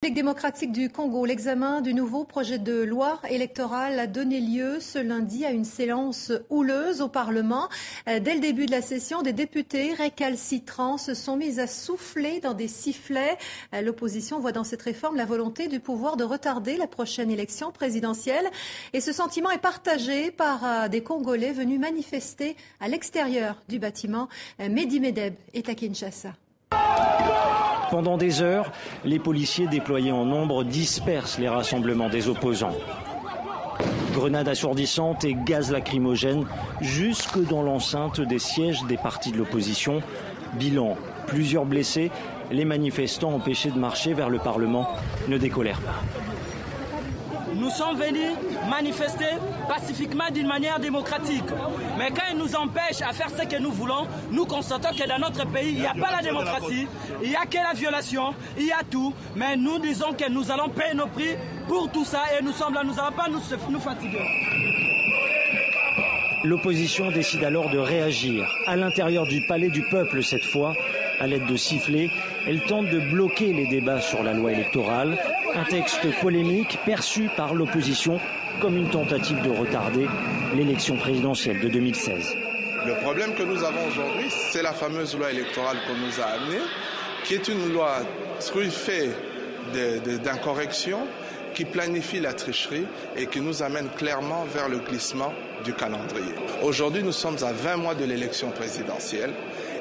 République démocratique du Congo, l'examen du nouveau projet de loi électorale a donné lieu ce lundi à une séance houleuse au Parlement. Dès le début de la session, des députés récalcitrants se sont mis à souffler dans des sifflets. L'opposition voit dans cette réforme la volonté du pouvoir de retarder la prochaine élection présidentielle. Et ce sentiment est partagé par des Congolais venus manifester à l'extérieur du bâtiment. Mehdi Medeb est à Kinshasa. Pendant des heures, les policiers déployés en nombre dispersent les rassemblements des opposants. Grenades assourdissantes et gaz lacrymogènes jusque dans l'enceinte des sièges des partis de l'opposition. Bilan, plusieurs blessés, les manifestants empêchés de marcher vers le Parlement ne décolèrent pas. Nous sommes venus manifester pacifiquement d'une manière démocratique. Mais quand ils nous empêchent à faire ce que nous voulons, nous constatons que dans notre pays, il n'y a pas la démocratie, il n'y a que la violation, il y a tout. Mais nous disons que nous allons payer nos prix pour tout ça et nous sommes là, nous n'allons pas nous fatiguer. L'opposition décide alors de réagir. À l'intérieur du palais du peuple cette fois, à l'aide de sifflets, elle tente de bloquer les débats sur la loi électorale. Un texte polémique perçu par l'opposition comme une tentative de retarder l'élection présidentielle de 2016. Le problème que nous avons aujourd'hui, c'est la fameuse loi électorale qu'on nous a amenée, qui est une loi truffée d'incorrections, qui planifie la tricherie et qui nous amène clairement vers le glissement du calendrier. Aujourd'hui, nous sommes à 20 mois de l'élection présidentielle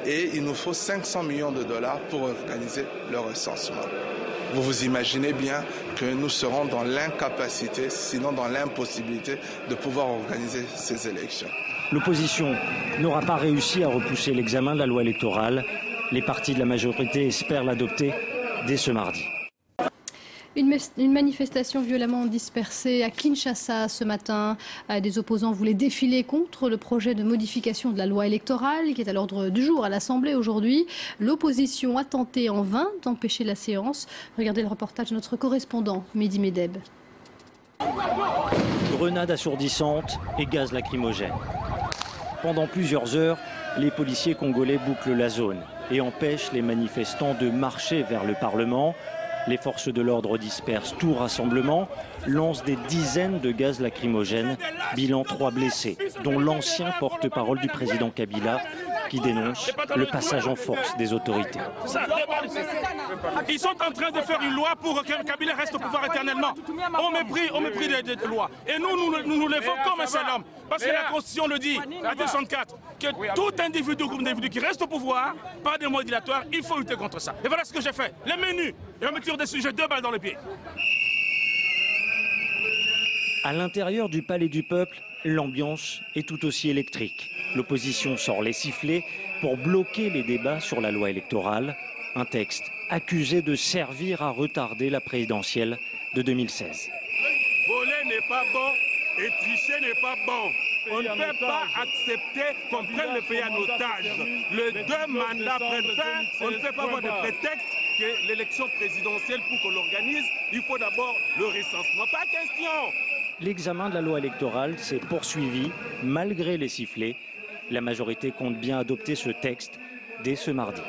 et il nous faut 500 millions de dollars pour organiser le recensement. Vous vous imaginez bien que nous serons dans l'incapacité, sinon dans l'impossibilité de pouvoir organiser ces élections. L'opposition n'aura pas réussi à repousser l'examen de la loi électorale. Les partis de la majorité espèrent l'adopter dès ce mardi. Une manifestation violemment dispersée à Kinshasa ce matin. Des opposants voulaient défiler contre le projet de modification de la loi électorale qui est à l'ordre du jour à l'Assemblée aujourd'hui. L'opposition a tenté en vain d'empêcher la séance. Regardez le reportage de notre correspondant Mehdi Medeb. Grenades assourdissantes et gaz lacrymogène. Pendant plusieurs heures, les policiers congolais bouclent la zone et empêchent les manifestants de marcher vers le Parlement. Les forces de l'ordre dispersent tout rassemblement, lancent des dizaines de gaz lacrymogènes, bilan 3 blessés, dont l'ancien porte-parole du président Kabila, qui dénonce le passage en force des autorités. Ils sont en train de faire une loi pour que Kabila reste au pouvoir éternellement, au mépris des lois. Et nous levons comme un seul homme, parce que la Constitution le dit, à 204, que tout individu ou groupe d'individus qui reste au pouvoir, par des moyens dilatoires, il faut lutter contre ça. Et voilà ce que j'ai fait. Les menus, et on me tire dessus, j'ai 2 balles dans le pied. À l'intérieur du palais du peuple, l'ambiance est tout aussi électrique. L'opposition sort les sifflets pour bloquer les débats sur la loi électorale. Un texte accusé de servir à retarder la présidentielle de 2016. Voler n'est pas bon et tricher n'est pas bon. On ne peut pas accepter qu'on prenne le pays en otage. Le 2 mandats prennent fin, on ne peut pas avoir de prétexte que l'élection présidentielle, pour qu'on l'organise, il faut d'abord le recensement. Pas question. L'examen de la loi électorale s'est poursuivi malgré les sifflets. La majorité compte bien adopter ce texte dès ce mardi.